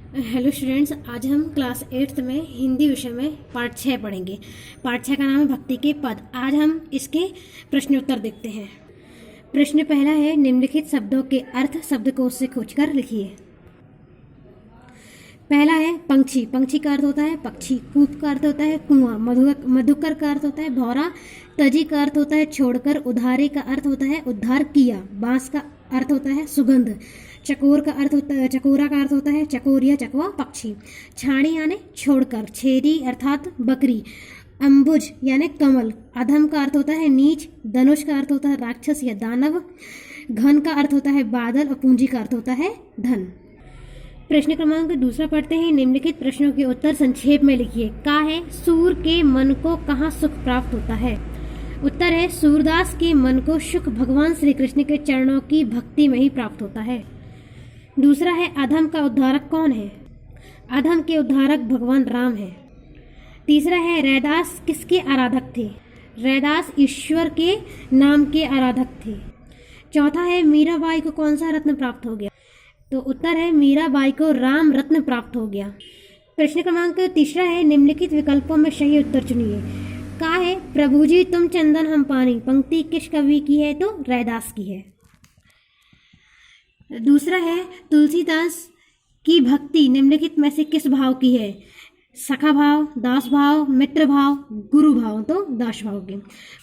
Hello students, आज हम class 8th में हिंदी विषय में पार्ट 6 पढ़ेंगे। पार्ट 6 का नाम है भक्ति के पद। आज हम इसके प्रश्नोत्तर देखते हैं। प्रश्न पहला है, निम्नलिखित शब्दों के अर्थ शब्दकोश से खोजकर लिखिए। पहला है पंक्षी। पंक्षी का अर्थ होता है पक्षी। कूप का अर्थ होता है कुआं। मधुकर का अर्थ होता है भौरा। तजी का अर्थ होता है छोड़कर। उधारे का अर्थ होता है उद्धार किया। बांस का अर्थ होता है सुगंध। चकोर का अर्थ होता है, चकोरा का अर्थ होता है चकोर या चकवा पक्षी। छाणी यानी छोड़कर। छेरी अर्थात बकरी। अंबुज यानी कमल। अधम का अर्थ होता है नीच। धनुष का अर्थ होता है राक्षस या दानव। घन का अर्थ होता है बादल और पूंजी का अर्थ होता है धन। प्रश्न क्रमांक दूसरा पढ़ते हैं। निम्नलिखित प्रश्नों के उत्तर संक्षेप में लिखिए। का है सूर के मन को कहाँ सुख प्राप्त होता है? उत्तर है सूरदास के मन को सुख भगवान श्री कृष्ण के चरणों की भक्ति में ही प्राप्त होता है। दूसरा है अधम का उद्धारक कौन है? अधम के उद्धारक भगवान राम है। तीसरा है रैदास किसके आराधक थे? रैदास ईश्वर के नाम के आराधक थे। चौथा है मीराबाई को कौन सा रत्न प्राप्त हो गया? तो उत्तर है मीराबाई को राम रत्न प्राप्त हो गया। प्रश्न क्रमांक तीसरा है, निम्नलिखित विकल्पों में सही उत्तर चुनिए। का है प्रभु जी तुम चंदन हम पानी। पंक्ति किस कवि की है? तो रैदास की है। दूसरा है तुलसीदास की भक्ति निम्नलिखित में से किस भाव की है? सखा भाव, दास भाव, मित्र भाव, गुरु भाव। तो दास भाव की।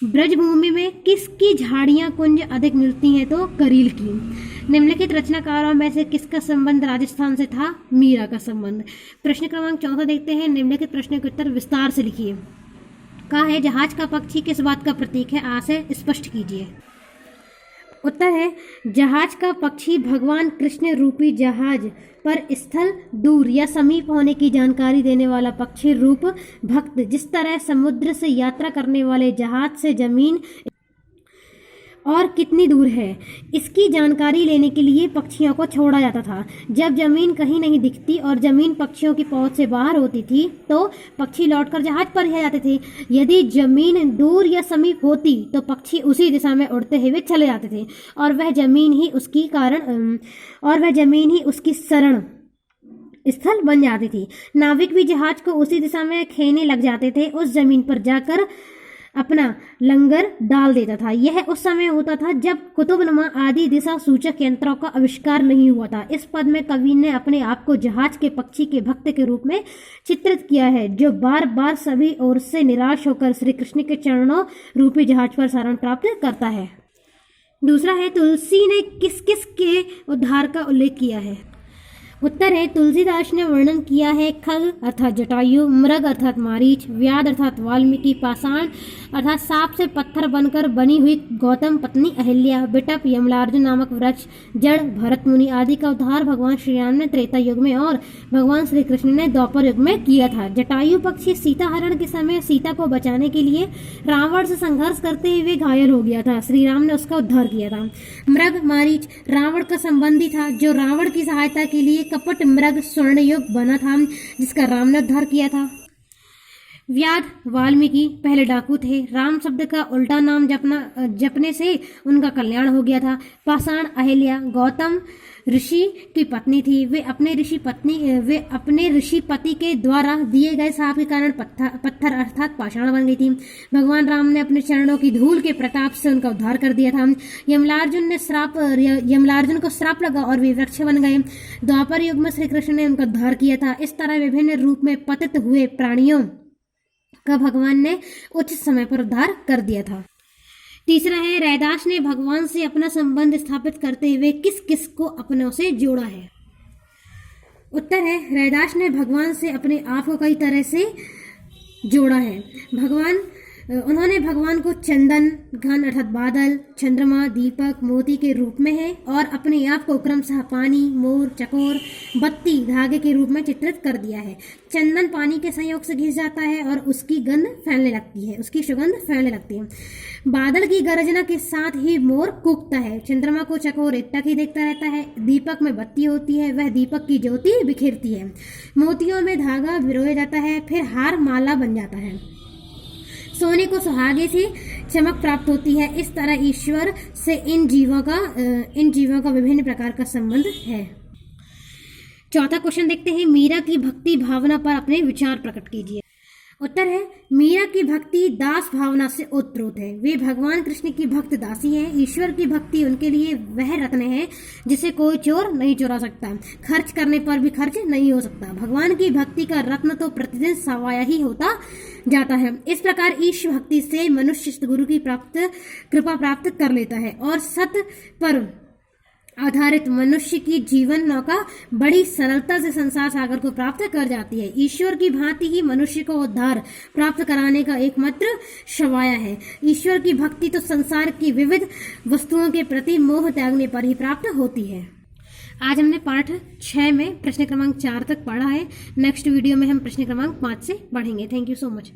ब्रजभूमि में किसकी झाड़ियां कुंज अधिक मिलती हैं? तो करील की। निम्नलिखित रचनाकारों में से किसका संबंध राजस्थान से था? मीरा का संबंध। प्रश्न क्रमांक चौथा देखते हैं। निम्नलिखित प्रश्न के उत्तर विस्तार से लिखिए। का है जहाज का पक्षी किस बात का प्रतीक है? आशय स्पष्ट कीजिए। उत्तर है जहाज का पक्षी भगवान कृष्ण रूपी जहाज पर स्थल, दूर या समीप होने की जानकारी देने वाला पक्षी रूप भक्त। जिस तरह समुद्र से यात्रा करने वाले जहाज से जमीन और कितनी दूर है, इसकी जानकारी लेने के लिए पक्षियों को छोड़ा जाता था। जब जमीन कहीं नहीं दिखती और जमीन पक्षियों की पहुंच से बाहर होती थी तो पक्षी लौटकर जहाज पर रह जाते थे। यदि जमीन दूर या समीप होती तो पक्षी उसी दिशा में उड़ते हुए चले जाते थे और वह जमीन ही उसकी शरण स्थल बन जाती थी। नाविक भी जहाज को उसी दिशा में खेने लग जाते थे। उस जमीन पर जाकर अपना लंगर डाल देता था। यह उस समय होता था जब कुतुबनुमा आदि दिशा सूचक यंत्रों का आविष्कार नहीं हुआ था। इस पद में कवि ने अपने आप को जहाज के पक्षी के भक्त के रूप में चित्रित किया है, जो बार बार सभी ओर से निराश होकर श्री कृष्ण के चरणों रूपी जहाज पर शरण प्राप्त करता है। दूसरा है तुलसी ने किस किस के उद्धार का उल्लेख किया है? उत्तर है तुलसीदास ने वर्णन किया है खग अर्थात जटायु, मृग अर्थात मारीच, व्याध अर्थात वाल्मीकि, पाषाण अर्थात सांप से पत्थर बनकर बनी हुई गौतम पत्नी अहिल्या, बिटप यमलार्जुन नामक वृक्ष, जड़ भरत मुनि आदि का उद्धार भगवान श्री राम ने त्रेता युग में और भगवान श्री कृष्ण ने द्वापर युग में किया था। जटायु पक्षी सीता हरण के समय सीता को बचाने के लिए रावण से संघर्ष करते हुए घायल हो गया था। श्री राम ने उसका उद्धार किया था। मृग मारीच रावण का संबंधी था, जो रावण की सहायता के लिए कपट मृग स्वर्णयुग बना था, जिसका राम ने उद्धार किया था। व्याध वाल्मीकि पहले डाकू थे। राम शब्द का उल्टा नाम जपने से उनका कल्याण हो गया था। पाषाण अहिल्या गौतम ऋषि की पत्नी थी। वे अपने ऋषि पति के द्वारा दिए गए शाप के कारण पत्थर अर्थात पाषाण बन गई थी। भगवान राम ने अपने चरणों की धूल के प्रताप से उनका उद्धार कर दिया था। यमलार्जुन को श्राप लगा और वे वृक्ष बन गए। द्वापर युग में श्री कृष्ण ने उनका उद्धार किया था। इस तरह विभिन्न रूप में पतित हुए प्राणियों का भगवान ने उचित समय पर उद्धार कर दिया था। तीसरा है रैदास ने भगवान से अपना संबंध स्थापित करते हुए किस किस को अपनों से जोड़ा है? उत्तर है रैदास ने भगवान से अपने आप को कई तरह से जोड़ा है। उन्होंने भगवान को चंदन, घन अर्थात बादल, चंद्रमा, दीपक, मोती के रूप में है और अपने आप को क्रमशः पानी, मोर, चकोर, बत्ती, धागे के रूप में चित्रित कर दिया है। चंदन पानी के संयोग से घिस जाता है और उसकी सुगंध फैलने लगती है। बादल की गर्जना के साथ ही मोर कूकता है। चंद्रमा को चकोर एकटक ही देखता रहता है। दीपक में बत्ती होती है, वह दीपक की ज्योति बिखेरती है। मोतियों में धागा पिरोया जाता है, फिर हार माला बन जाता है। सोने को सुहागे से चमक प्राप्त होती है। इस तरह ईश्वर से इन जीवों का विभिन्न प्रकार का संबंध है। चौथा क्वेश्चन देखते हैं, मीरा की भक्ति भावना पर अपने विचार प्रकट कीजिए। उत्तर है, मीरा की भक्ति दास भावना से ओतप्रोत है। वे भगवान कृष्ण की भक्त दासी हैं। ईश्वर की भक्ति उनके लिए वह रत्न है जिसे कोई चोर नहीं चुरा सकता, खर्च करने पर भी खर्च नहीं हो सकता। भगवान की भक्ति का रत्न तो प्रतिदिन सवाया ही होता जाता है। इस प्रकार ईश्वर भक्ति से मनुष्य गुरु की कृपा प्राप्त कर लेता है और सत पर आधारित मनुष्य की जीवन नौका बड़ी सरलता से संसार सागर को प्राप्त कर जाती है। ईश्वर की भांति ही मनुष्य को उद्धार प्राप्त कराने का एकमात्र शवाया है। ईश्वर की भक्ति तो संसार की विविध वस्तुओं के प्रति मोह त्यागने पर ही प्राप्त होती है। आज हमने पाठ 6 में प्रश्न क्रमांक 4 तक पढ़ा है। नेक्स्ट वीडियो में हम प्रश्न क्रमांक 5 से पढ़ेंगे। Thank you so much.